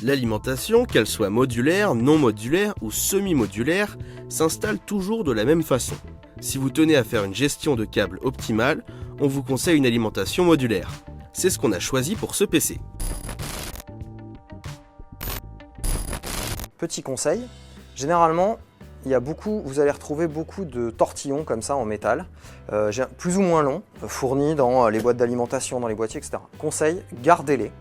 L'alimentation, qu'elle soit modulaire, non modulaire ou semi-modulaire, s'installe toujours de la même façon. Si vous tenez à faire une gestion de câble optimale, on vous conseille une alimentation modulaire. C'est ce qu'on a choisi pour ce PC. Petit conseil, généralement, vous allez retrouver beaucoup de tortillons comme ça en métal, plus ou moins longs, fournis dans les boîtes d'alimentation, dans les boîtiers, etc. Conseil, gardez-les.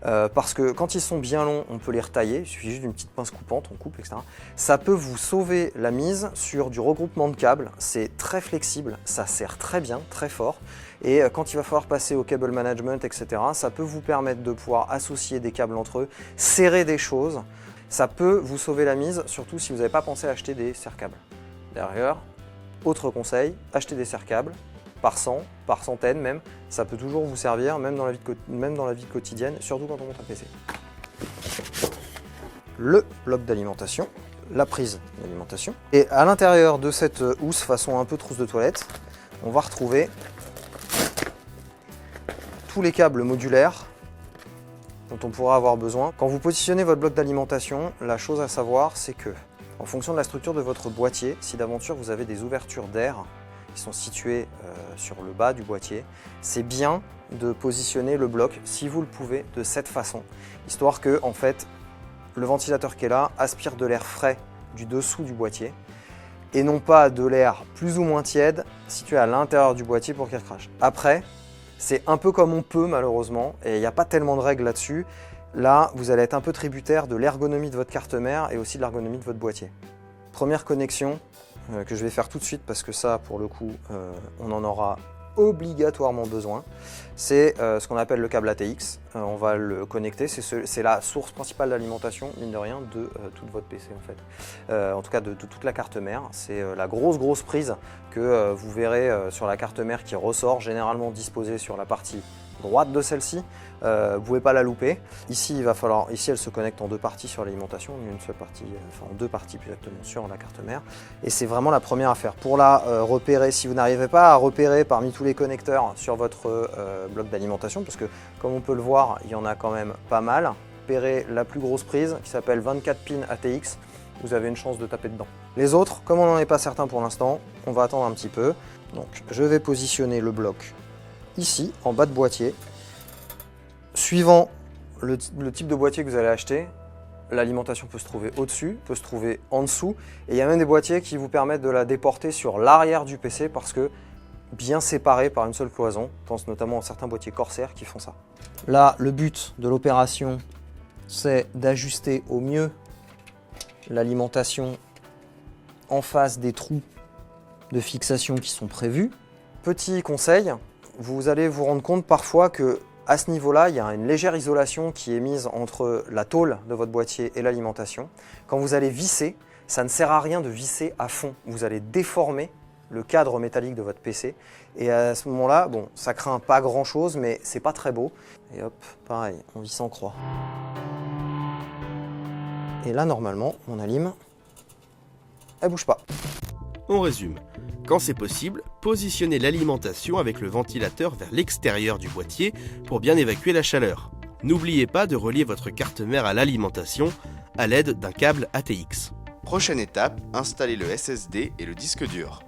Parce que quand ils sont bien longs, on peut les retailler, il suffit juste d'une petite pince coupante, on coupe, etc. Ça peut vous sauver la mise sur du regroupement de câbles, c'est très flexible, ça serre très bien, très fort. Et quand il va falloir passer au cable management, etc., ça peut vous permettre de pouvoir associer des câbles entre eux, serrer des choses. Ça peut vous sauver la mise, surtout si vous n'avez pas pensé à acheter des serre-câbles. D'ailleurs, autre conseil, achetez des serre-câbles. Par 100, par centaines même, ça peut toujours vous servir, même dans la vie quotidienne, surtout quand on monte un PC. Le bloc d'alimentation, la prise d'alimentation. Et à l'intérieur de cette housse façon un peu trousse de toilette, on va retrouver tous les câbles modulaires dont on pourra avoir besoin. Quand vous positionnez votre bloc d'alimentation, la chose à savoir, c'est que, en fonction de la structure de votre boîtier, si d'aventure vous avez des ouvertures d'air qui sont situées sur le bas du boîtier, c'est bien de positionner le bloc, si vous le pouvez, de cette façon, histoire que, en fait, le ventilateur qui est là aspire de l'air frais du dessous du boîtier et non pas de l'air plus ou moins tiède situé à l'intérieur du boîtier pour qu'il recrache. Après, c'est un peu comme on peut malheureusement et il n'y a pas tellement de règles là-dessus. Là, vous allez être un peu tributaire de l'ergonomie de votre carte mère et aussi de l'ergonomie de votre boîtier. Première connexion que je vais faire tout de suite parce que ça, pour le coup, on en aura obligatoirement besoin. C'est ce qu'on appelle le câble ATX. On va le connecter. C'est la source principale d'alimentation, mine de rien, de tout votre PC en fait. En tout cas, de toute la carte mère. C'est la grosse prise que vous verrez sur la carte mère qui ressort, généralement disposée sur la partie droite de celle-ci. Vous ne pouvez pas la louper. Ici, elle se connecte en deux parties sur l'alimentation, une seule partie, enfin en deux parties plus exactement sur la carte mère. Et c'est vraiment la première à faire. Pour la repérer, si vous n'arrivez pas à repérer parmi tous les connecteurs sur votre bloc d'alimentation, parce que comme on peut le voir, il y en a quand même pas mal. Repérez la plus grosse prise qui s'appelle 24 pins ATX. Vous avez une chance de taper dedans. Les autres, comme on n'en est pas certain pour l'instant, on va attendre un petit peu. Donc, je vais positionner le bloc ici, en bas de boîtier. Suivant le type de boîtier que vous allez acheter, l'alimentation peut se trouver au-dessus, peut se trouver en dessous. Et il y a même des boîtiers qui vous permettent de la déporter sur l'arrière du PC parce que bien séparés par une seule cloison. Je pense notamment à certains boîtiers Corsair qui font ça. Là, le but de l'opération, c'est d'ajuster au mieux l'alimentation en face des trous de fixation qui sont prévus. Petit conseil, vous allez vous rendre compte parfois que à ce niveau-là, il y a une légère isolation qui est mise entre la tôle de votre boîtier et l'alimentation. Quand vous allez visser, ça ne sert à rien de visser à fond. Vous allez déformer le cadre métallique de votre PC. Et à ce moment-là, bon, ça craint pas grand-chose, mais c'est pas très beau. Et hop, pareil, on visse en croix. Et là, normalement, mon alim, elle bouge pas. On résume. Quand c'est possible, positionnez l'alimentation avec le ventilateur vers l'extérieur du boîtier pour bien évacuer la chaleur. N'oubliez pas de relier votre carte mère à l'alimentation à l'aide d'un câble ATX. Prochaine étape, installez le SSD et le disque dur.